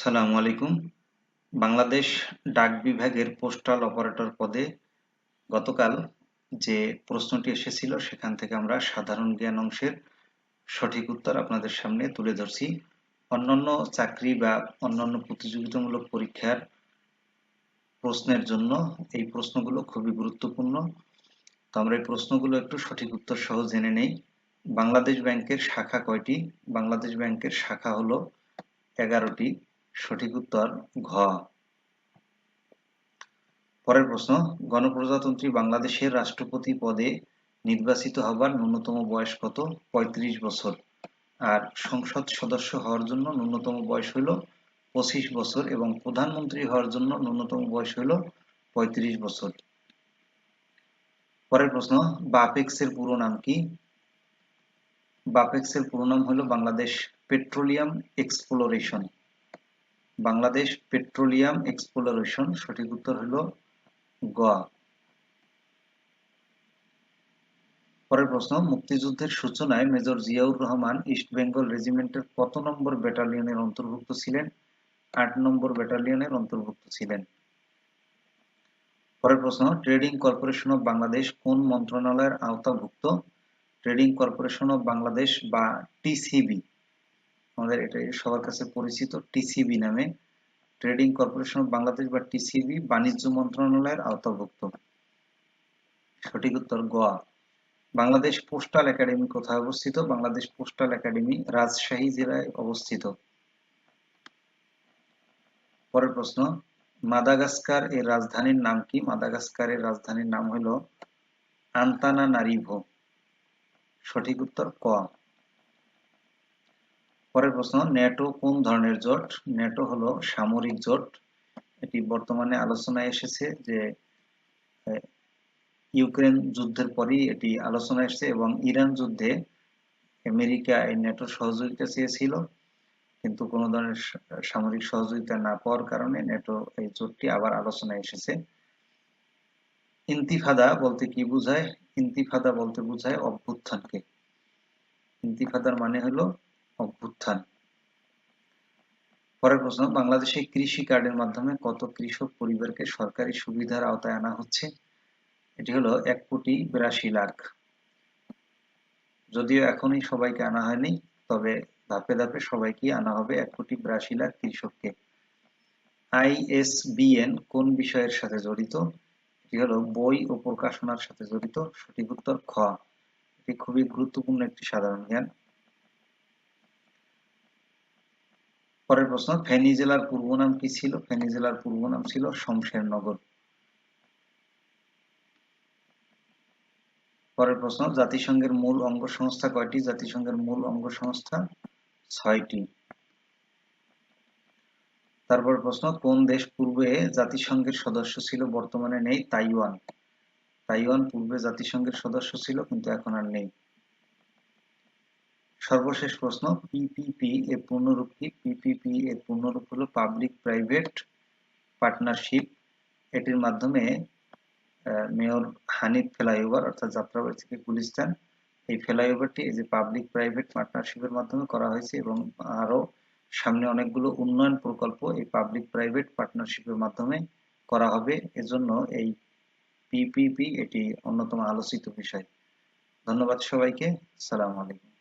আসসালামু আলাইকুম। বাংলাদেশ ডাক বিভাগের পোস্টাল অপারেটর পদে গতকাল যে প্রশ্নটি এসেছিল সেখান থেকে আমরা সাধারণ জ্ঞান অংশের সঠিক উত্তর আপনাদের সামনে তুলে ধরছি। অন্যান্য চাকরি বা অন্যান্য প্রতিযোগিতামূলক পরীক্ষার প্রশ্নের জন্য এই প্রশ্নগুলো খুবই গুরুত্বপূর্ণ। তো আমরা এই প্রশ্নগুলো একটু সঠিক উত্তর সহ জেনে নেই। বাংলাদেশ ব্যাংকের শাখা কয়টি? বাংলাদেশ ব্যাংকের শাখা হলো 11টি। সঠিক উত্তর ঘ। পরের প্রশ্ন, গণপ্রজাতন্ত্রী বাংলাদেশের রাষ্ট্রপতি পদে নির্বাচিত হবার ন্যূনতম বয়স কত? 35 বছর। আর সংসদ সদস্য হওয়ার জন্য ন্যূনতম বয়স হইল 25 বছর এবং প্রধানমন্ত্রী হওয়ার জন্য ন্যূনতম বয়স হইল 35 বছর। পরের প্রশ্ন, বাপেক্সের পুরো নাম কি? বাপেক্সের পুরো নাম হলো Bangladesh petroleum exploration. Bangladesh petroleum exploration. সঠিক উত্তর হলো গ। পরের প্রশ্ন, মুক্তিযুদ্ধের সূচনায় মেজর জিয়াউর রহমান ইস্ট বেঙ্গল রেজিমেন্টের কত নম্বর ব্যাটালিয়নের অন্তর্ভুক্ত ছিলেন? 8 নম্বর ব্যাটালিয়নের অন্তর্ভুক্ত ছিলেন। পরের প্রশ্ন, ট্রেডিং কর্পোরেশন অফ বাংলাদেশ কোন মন্ত্রণালয়ের আওতাভুক্ত? ট্রেডিং কর্পোরেশন অফ বাংলাদেশ বা টিসিবি, আমাদের এটা সবার কাছে পরিচিত টিসিবি নামে। ট্রেডিং কর্পোরেশন অফ বাংলাদেশ বা টিসিবি বাণিজ্য মন্ত্রণালয়ের আওতাভুক্ত। সঠিক উত্তর গ। বাংলাদেশ পোস্টাল একাডেমি কোথায় অবস্থিত? বাংলাদেশ পোস্টাল একাডেমি রাজশাহী জেলায় অবস্থিত। পরের প্রশ্ন, মাদাগাস্কার এর রাজধানীর নাম কি? মাদাগাস্কারের রাজধানীর নাম হলো আন্তানানারিভো। সঠিক উত্তর ক। পরের প্রশ্ন, ন্যাটো কোন ধরনের জোট? ন্যাটো হলো সামরিক জোট। এটি বর্তমানে আলোচনায় এসেছে যে ইউক্রেন যুদ্ধের পরই এটি আলোচনায় এসেছে এবং ইরান যুদ্ধে আমেরিকা এই ন্যাটোর সহযোগিতা চেয়েছিল, কিন্তু কোনো ধরনের সামরিক সহযোগিতা না পাওয়ার কারণে ন্যাটো এই জোটটি আবার আলোচনায় এসেছে। ইন্তিফাদা বলতে কি বোঝায়? ইন্তিফাদা বলতে বোঝায় অভ্যুত্থানকে। ইন্তিফাদার মানে হলো অভ্যুত্থান। পরের প্রশ্ন, বাংলাদেশে কৃষি কার্ডের মাধ্যমে কত কৃষক পরিবারকে সরকারি সুবিধার আওতায় আনা হচ্ছে? এটি হলো 1,82,00,000। যদিও এখনই সবাইকে আনা হয়নি, তবে ধাপে ধাপে সবাইকে আনা হবে 1,82,00,000 কৃষককে। আইএসবিএন কোন বিষয়ের সাথে জড়িত? এটি হলো বই ও প্রকাশনার সাথে জড়িত। সঠিক উত্তর খ। এটি খুবই গুরুত্বপূর্ণ একটি সাধারণ জ্ঞান। পরের প্রশ্ন, ফেনী জেলার পূর্ব নাম কি ছিল? ফেনী জেলার পূর্ব নাম ছিল শমশেরনগর। পরের প্রশ্ন, জাতিসংঘের মূল অঙ্গ সংস্থা কয়টি? জাতিসংঘের মূল অঙ্গ সংস্থা 6টি। তারপর প্রশ্ন, কোন দেশ পূর্বে জাতিসংঘের সদস্য ছিল বর্তমানে নেই? তাইওয়ান। তাইওয়ান পূর্বে জাতিসংঘের সদস্য ছিল কিন্তু এখন আর নেই। সর্বশেষ প্রশ্ন, পিপিপি এর পূর্ণরূপ কি? পিপিপি এর পূর্ণরূপ হলো পাবলিক প্রাইভেট পার্টনারশিপ। এটির মাধ্যমে মেয়র হানিফ ফ্লাইওভার অর্থাৎ যাত্রাবাড়ি থেকে গুলিস্তান, এই ফ্লাইওভারটি এই যে পাবলিক প্রাইভেট পার্টনারশিপের মাধ্যমে করা হয়েছে এবং আরো সামনে অনেকগুলো উন্নয়ন প্রকল্প এই পাবলিক প্রাইভেট পার্টনারশিপের মাধ্যমে করা হবে। এজন্য এই পিপিপি এটি অন্যতম আলোচিত বিষয়। ধন্যবাদ সবাইকে। আসসালামু আলাইকুম।